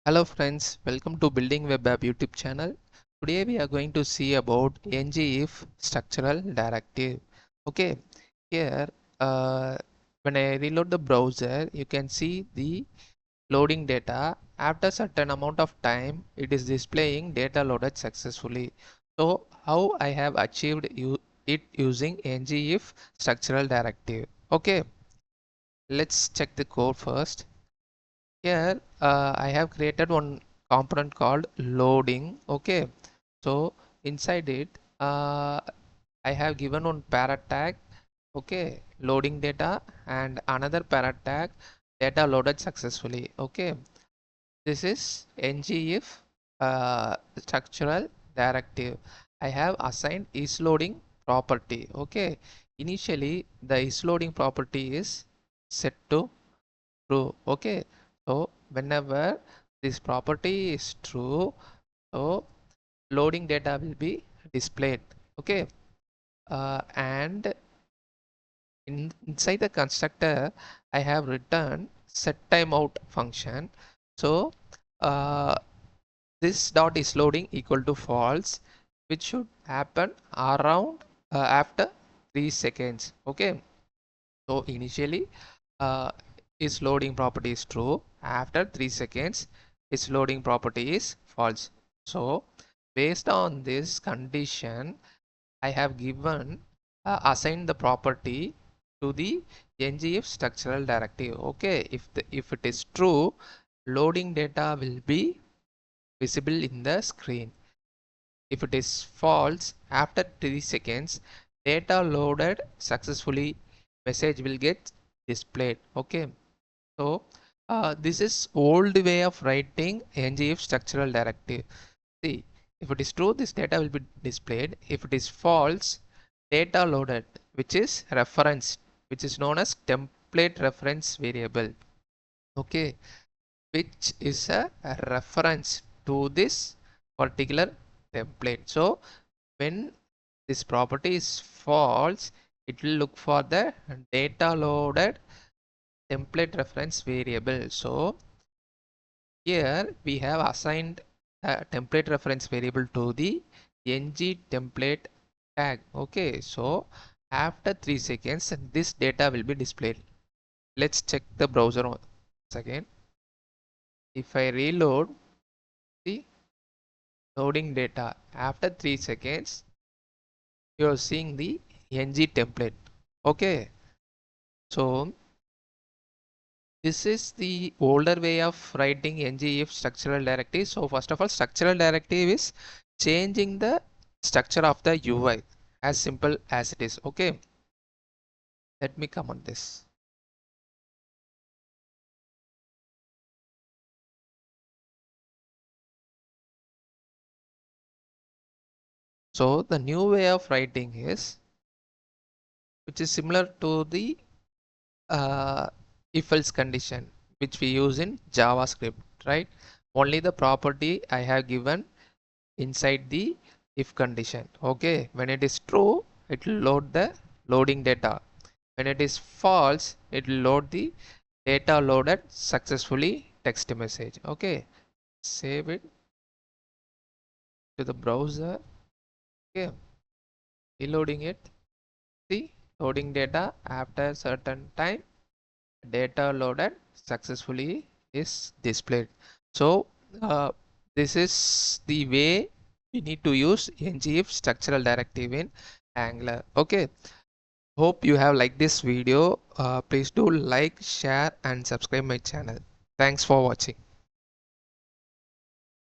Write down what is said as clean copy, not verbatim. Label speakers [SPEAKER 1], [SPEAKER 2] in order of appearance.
[SPEAKER 1] Hello friends, welcome to Building Web App YouTube channel. Today we are going to see about ngIf structural directive. Okay, here when I reload the browser, you can see the loading data. After certain amount of time, it is displaying data loaded successfully. So how I have achieved it using ngIf structural directive. Okay, let's check the code first. Here I have created one component called loading. Okay, so inside it I have given one parent tag, okay, loading data, and another parent tag, data loaded successfully. Okay, this is ngIf structural directive. I have assigned isLoading property. Okay, initially the isLoading property is set to true. Okay, so whenever this property is true, so loading data will be displayed. Okay, and inside the constructor I have written set timeout function. So uh, this dot is loading equal to false, which should happen around after 3 seconds. Okay, so initially uh, is loading property is true. After 3 seconds its loading property is false. So based on this condition I have given assigned the property to the ngIf structural directive. Okay, if it is true, loading data will be visible in the screen. If it is false, after 3 seconds data loaded successfully message will get displayed. Okay, so this is old way of writing ngIf structural directive. See, if it is true, this data will be displayed. If it is false, data loaded, which is reference, which is known as template reference variable. Okay, which is a reference to this particular template. So when this property is false, it will look for the data loaded template reference variable. So here we have assigned a template reference variable to the ng template tag. Okay, so after 3 seconds this data will be displayed. Let's check the browser once again. If I reload the loading data after 3 seconds, you are seeing the ng template. Okay, so this is the older way of writing ngIf structural directive. So first of all, structural directive is changing the structure of the UI, as simple as it is. Okay, let me come on this. So the new way of writing is, which is similar to the if else condition which we use in JavaScript, right? Only the property I have given inside the if condition. Okay, when it is true, it will load the loading data. When it is false, it will load the data loaded successfully text message. Okay, save it to the browser. Okay, reloading it. See, loading data after certain time, data loaded successfully is displayed. So uh, this is the way we need to use ngIf structural directive in Angular. Okay, hope you have liked this video. Please do like, share and subscribe my channel. Thanks for watching.